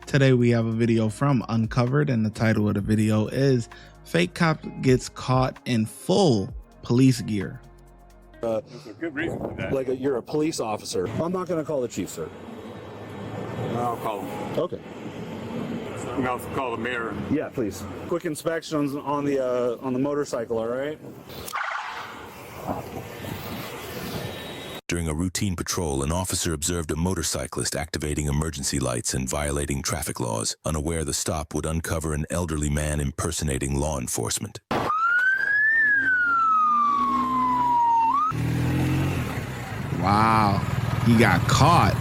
Today we have a video from Uncovered, and the title of the video is Fake Cop Gets Caught in Full Police Gear. There's a good reason for that. Like you're a police officer. I'm not going to call the chief, sir. I'll call him. Okay. And I'll call the mayor. Yeah, please. Quick inspections on the motorcycle, all right? During a routine patrol, an officer observed a motorcyclist activating emergency lights and violating traffic laws, unaware the stop would uncover an elderly man impersonating law enforcement. Wow, he got caught.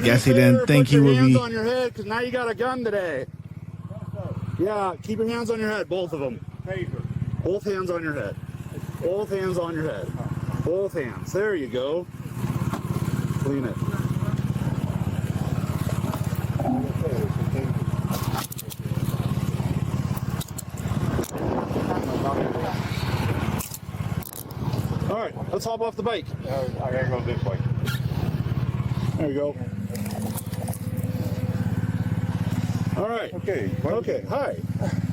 Guess he didn't think he would be. Put your hands on your head, because now you got a gun today. Yeah, keep your hands on your head, both of them. Both hands on your head. Both hands on your head. Both hands. There you go. Clean it. All right, let's hop off the bike. I gotta go this way. There you go. All right. Okay. Okay. Hi.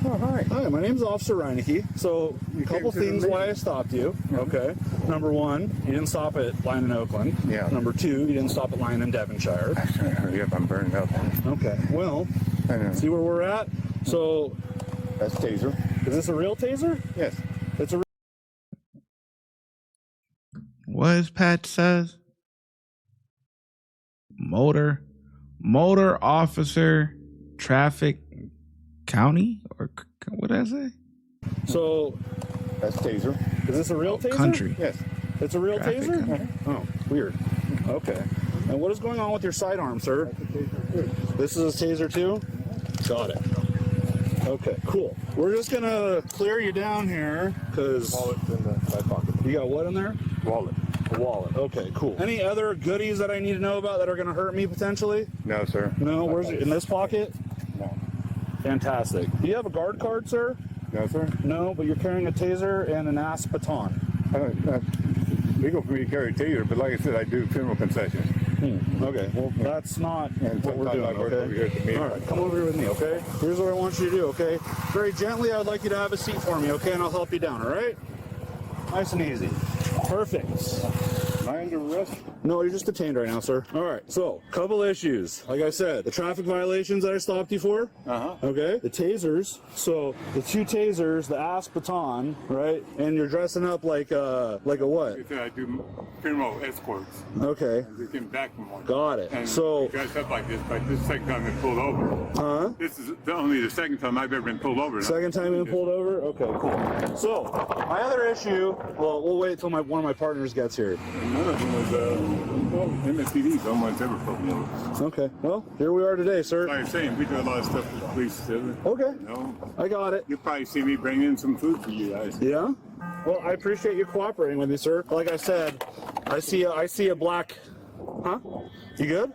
Oh, hi. Hi. My name's Officer Reinecke. So, a couple things why I stopped you. Okay. Number one, you didn't stop at Lyon and Oakland. Yeah. Number two, you didn't stop at Lyon and Devonshire. Hurry up! I'm burning up. Okay. Well, I know. see where we're at. So, That's taser. is this a real taser? Yes. It's a. What his patch says? Motor officer, traffic county, or what did I say? So, That's taser. is this a real taser? Country. Yes. It's a real Traffic taser? country. Oh, weird. Okay. And what is going on with your sidearm, sir? This is a taser too? Got it. Okay, cool. We're just gonna clear you down here, because Wallet's in the side pocket. you got what in there? Wallet. A wallet. Okay, cool. Any other goodies that I need to know about that are gonna hurt me potentially? No, sir. No, where's it? In this pocket? No. Fantastic. Do you have a guard card, sir? No, sir. No, but you're carrying a taser and an ass baton. Legal for me to carry a taser, but like I said, I do criminal concessions. Okay, well, that's not And what we're sometimes doing, I work over here at the okay? meeting. All right, come over here with me, okay? Here's what I want you to do, okay? Very gently, I would like you to have a seat for me, okay? And I'll help you down, all right? Nice and easy. Perfect. Am I under arrest? No, you're just detained right now, sir. All right, so, couple issues. Like I said, the traffic violations that I stopped you for, okay? The tasers, so the two tasers, the ass baton, right? And you're dressing up like a what? Like I said, I do criminal escorts. Okay, Just getting back from one. got it. And So, dressed up like this, but this is the second time I've been pulled over. This is only the second time I've ever been pulled over. second time you've been pulled over? Okay, cool. So, my other issue, well, we'll wait till one of my partners gets here. None of them was, MSPD, no one's ever pulled me over. Okay, well, here we are today, sir. Like I'm saying, we do a lot of stuff with the police. Okay, You know, I got it. you'll probably see me bring in some food for you guys. Yeah? Well, I appreciate you cooperating with me, sir. Like I said, I see a black... Huh? You good?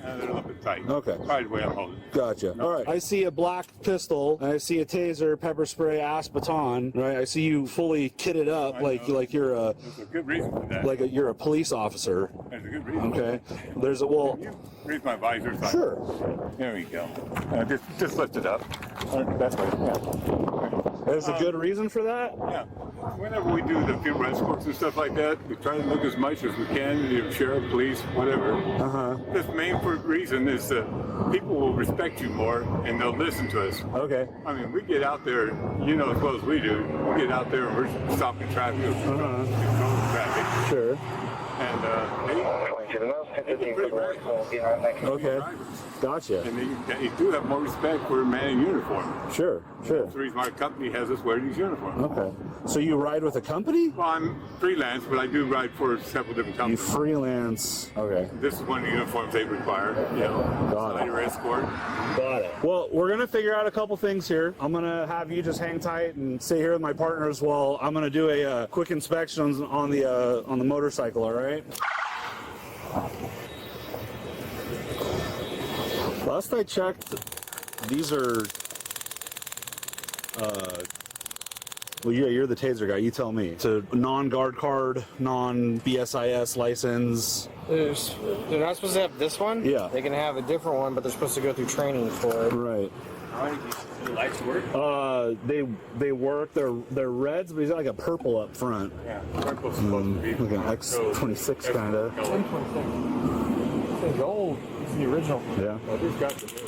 They're a little bit tight. Okay. Probably the way I'm holding. Gotcha. All right. I see a black pistol, and I see a taser, pepper spray, ass baton. Right. I see you fully kitted up, like you're a There's a good reason for that. you're a police officer. There's a good reason. Okay. There's a well. Raise my visor. So Sure. There we go. Just lift it up. That way. Yeah. There's a good reason for that. Yeah. Whenever we do the field escorts and stuff like that, we try to look as much as we can, the sheriff, police, whatever. This main reason is that people will respect you more and they'll listen to us. Okay. I mean, we get out there, you know as well as we do, we get out there and we're stopping traffic, controlling traffic. Sure. And Okay. Gotcha. And they do have more respect for a man in uniform. Sure. Sure. That's the reason my company has us wear these uniforms. Okay. So you ride with a company? Well, I'm freelance, but I do ride for several different You companies. freelance. Okay. This is one of the uniforms they require. You know, Got it. Spider escort. Got it. Well, we're gonna figure out a couple things here. I'm gonna have you just hang tight and stay here with my partners while I'm gonna do a quick inspection on the motorcycle. All right. Last I checked, these are Well, yeah, you're the taser guy. You tell me. It's a non-guard card, non-BSIS license. They're not supposed to have this one. Yeah. They can have a different one, but they're supposed to go through training for it. Right. Do lights work? They work. They're reds, but he's got like a purple up front. Yeah, purple's supposed to be. Like an X26 kind of. 1026. It's old. It's the original. Yeah. Well, this got the new.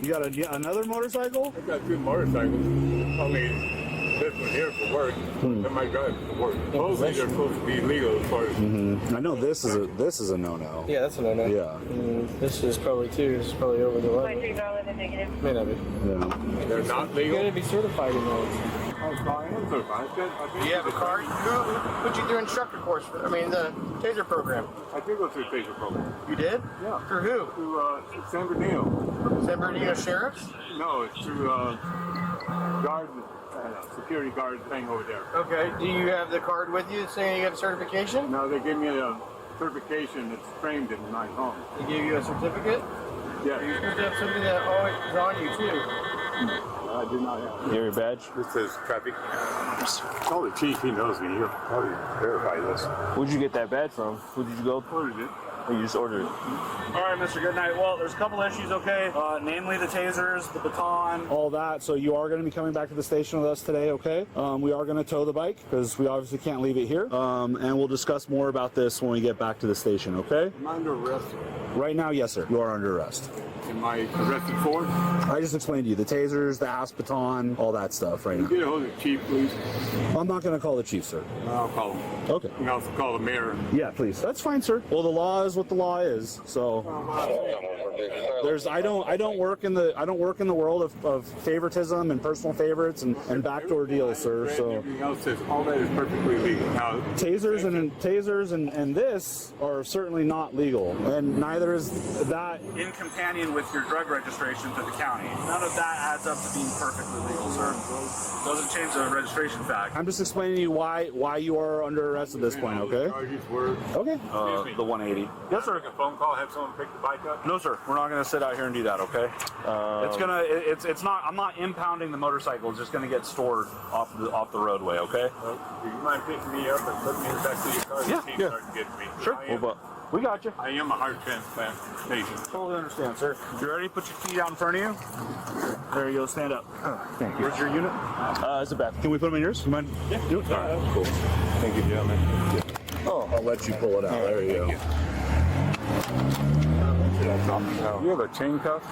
You got another motorcycle? I've got 2 motorcycles. Only this one here for work. And my drive for work. Supposedly they're supposed to be legal as far as. I know this is a no-no. Yeah, that's a no-no. Yeah. This is probably too. This is probably over the limit. May not be. Yeah. They're not You legal. gotta be certified in those. I am certified. Do you have a card? Who put you through instructor course? The taser program. I did go through the taser program. You did? Yeah. Through who? Through San Bernardino. San Bernardino Sheriffs? No, it's through guard, security guard thing over there. Okay. Do you have the card with you saying you got a certification? No, they gave me a certification that's framed in my home. They gave you a certificate? Yeah. You're supposed to have something that always is on you too. I do not have. You have your badge? This says traffic. Call the chief, he knows me. He'll probably verify this. Where'd you get that badge from? Who did you go? Ordered it. Or you just ordered it? All right, Mr. Goodnight. Well, there's a couple issues, okay? Namely the tasers, the baton, all that. So you are going to be coming back to the station with us today, okay? We are going to tow the bike because we obviously can't leave it here. And we'll discuss more about this when we get back to the station, okay? Am I under arrest? Right now, yes, sir. You are under arrest. Am I arrested for it? I just explained to you the tasers, the ass baton, all that stuff right now. Get a hold of the chief, please. I'm not going to call the chief, sir. I'll call him. Okay. You can also call the mayor. Yeah, please. That's fine, sir. Well, the law is what the law is. So I don't work in the world of favoritism and personal favorites and backdoor deals, sir. So Everything else says all that is perfectly legal. Now, tasers and this are certainly not legal, and neither is that in companion with your drug registration to the county. None of that adds up to being perfectly legal, sir. Doesn't change the registration fact. I'm just explaining to you why you are under arrest at this point, okay? charges were. Okay. The 180. Yes, sir. Make a phone call, have someone pick the bike up. No, sir. We're not going to sit out here and do that, okay? It's not. I'm not impounding the motorcycle. It's just going to get stored off the roadway, okay? Do you mind picking me up and putting me in the back of your car? Yeah, The chief yeah. started getting me. Sure. We got you. I am a heart transplant patient. Totally understand, sir. You ready? Put your feet out in front of you. There you go. Stand up. Thank you. Where's your unit? It's a back. Can we put them in yours? You mind? Yeah. Do it. All right. Cool. Thank you, gentlemen. Oh, I'll let you pull it out. There you go. You have a chain cuff?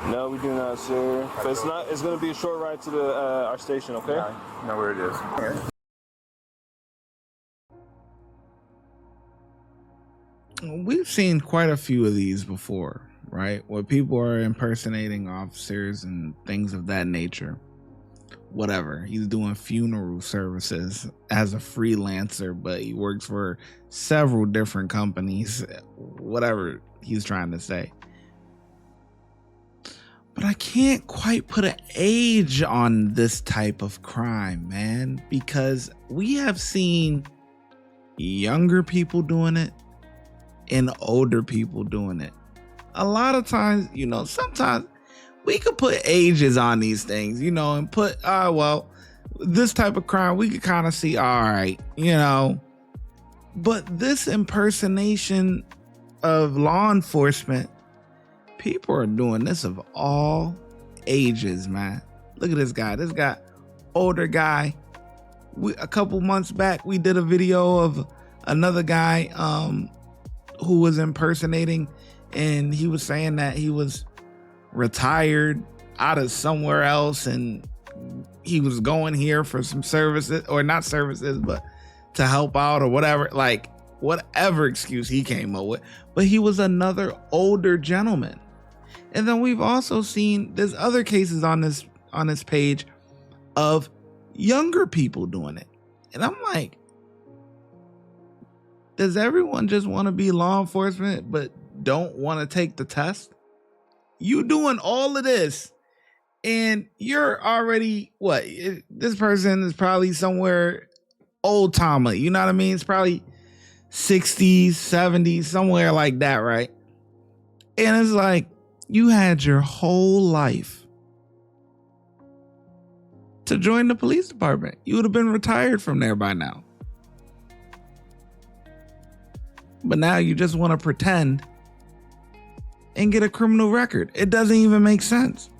No, we do not, sir. But it's not. It's going to be a short ride to the our station, okay? I know where it is. We've seen quite a few of these before, right? Where people are impersonating officers and things of that nature. Whatever. He's doing funeral services as a freelancer, but he works for several different companies. Whatever he's trying to say. But I can't quite put an age on this type of crime, man, because we have seen younger people doing it and older people doing it. A lot of times, sometimes we could put ages on these things, and put, this type of crime, we could kind of see, all right, but this impersonation of law enforcement, people are doing this of all ages, man. Look at this guy, older guy. A couple months back, we did a video of another guy, who was impersonating, and he was saying that he was retired out of somewhere else and he was going here for some services, or not services, but to help out or whatever, like whatever excuse he came up with. But he was another older gentleman. And then we've also seen there's other cases on this page of younger people doing it. And I'm like, does everyone just want to be law enforcement but don't want to take the test? You doing all of this and you're already, this person is probably somewhere old timer, you know what I mean? It's probably 60s, 70s, somewhere like that, right? And it's like, you had your whole life to join the police department. You would have been retired from there by now. But now you just want to pretend and get a criminal record. It doesn't even make sense.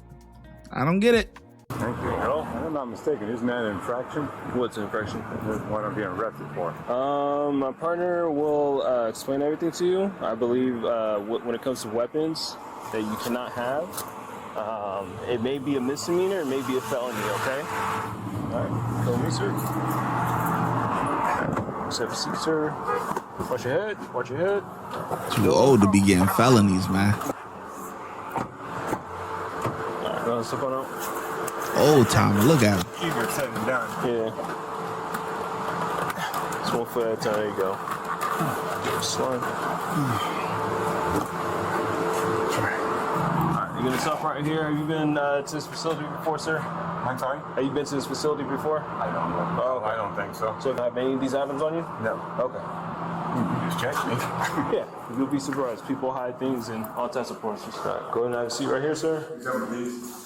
I don't get it. Thank you. No, I'm not mistaken. Isn't that an infraction? What's an infraction? What I'm being arrested for. My partner will explain everything to you. I believe when it comes to weapons that you cannot have, it may be a misdemeanor, it may be a felony, okay? All right, go with me, sir. Have a seat, sir. Watch your head, watch your head. Too old to be getting felonies, man. All right, go step on out. Old timer, look at him. Easier said than done. Yeah. Just 1 foot at a time, there you go. Slide. You're gonna stop right here. Have you been to this facility before, sir? I'm sorry? Have you been to this facility before? I don't know. Oh, okay. I don't think so. So have any of these items on you? No. Okay. You just check me. Yeah, you'll be surprised. People hide things and all types of points. Just go ahead and have a seat right here, sir.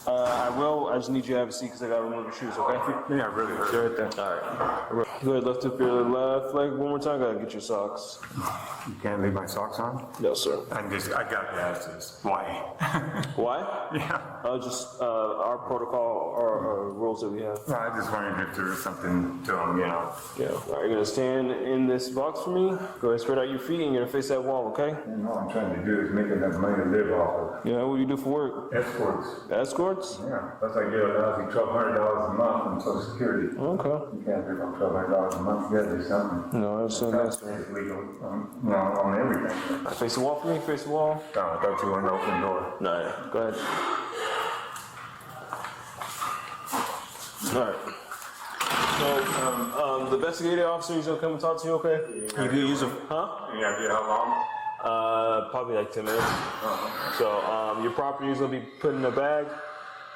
I will. I just need you to have a seat because I gotta remove your shoes, okay? Yeah, I really hurt. They're right there. All right. Go ahead, lift up your left leg one more time. Gotta get your socks. You can't leave my socks on? No, sir. I got to ask this. Why? Why? Yeah. Just our protocol or rules that we have. No, I just wondered if there was something to them, Yeah. All right, you're gonna stand in this box for me. Go ahead, spread out your feet, and you're gonna face that wall, okay? And all I'm trying to do is make enough money to live off of. Yeah, what do you do for work? Escorts. Escorts? Yeah. Plus I get a lousy $1,200 a month from Social Security. Okay. You can't live on $1,200 a month. You gotta do something. No, I understand that, sir. It's legal on everything. Face the wall for me, face the wall. Oh, I thought you wanted to open the door. No, yeah. Go ahead. All right. So, the investigating officer is gonna come and talk to you, okay? You can use a, huh? Any idea how long? Probably like 10 minutes. So, your property is gonna be put in a bag.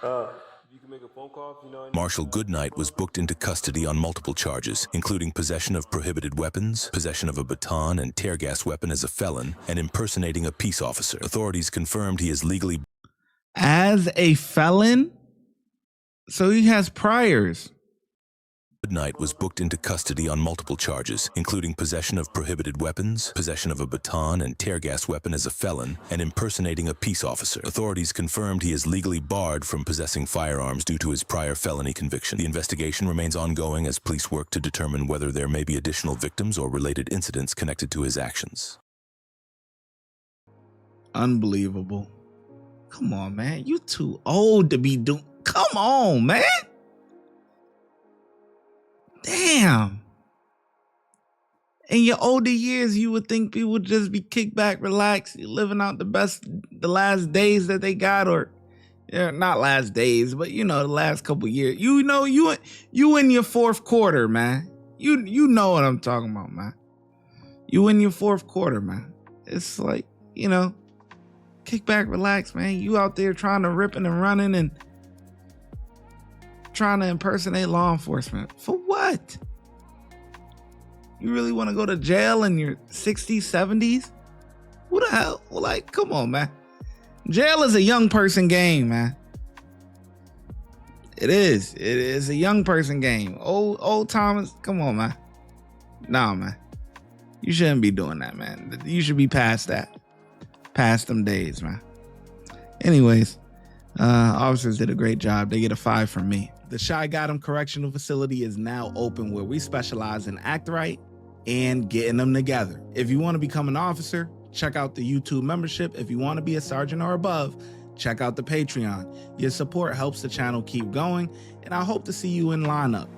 You can make a phone call if you know. Marshall Goodnight was booked into custody on multiple charges, including possession of prohibited weapons, possession of a baton and tear gas weapon as a felon, and impersonating a peace officer. Authorities confirmed he is legally... As a felon? So he has priors. Goodnight was booked into custody on multiple charges, including possession of prohibited weapons, possession of a baton and tear gas weapon as a felon, and impersonating a peace officer. Authorities confirmed he is legally barred from possessing firearms due to his prior felony conviction. The investigation remains ongoing as police work to determine whether there may be additional victims or related incidents connected to his actions. Unbelievable. Come on, man. You too old to be doing... Come on, man. Damn. In your older years, you would think people would just be kicked back, relaxed, living out the last days that they got, or not last days, but the last couple years. You in your fourth quarter, man. You know what I'm talking about, man. You in your fourth quarter, man. It's like, kick back, relax, man. You out there trying to ripping and running and trying to impersonate law enforcement. For what? You really want to go to jail in your 60s, 70s? What the hell? Like, come on, man. Jail is a young person game, man. It is. It is a young person game. Old Thomas, come on, man. Nah, man. You shouldn't be doing that, man. You should be past that. Past them days, man. Anyways, officers did a great job. They get a 5 from me. The ShyGotEm Correctional Facility is now open, where we specialize in act right and getting them together. If you want to become an officer, check out the YouTube membership. If you want to be a sergeant or above, check out the Patreon. Your support helps the channel keep going, and I hope to see you in lineup.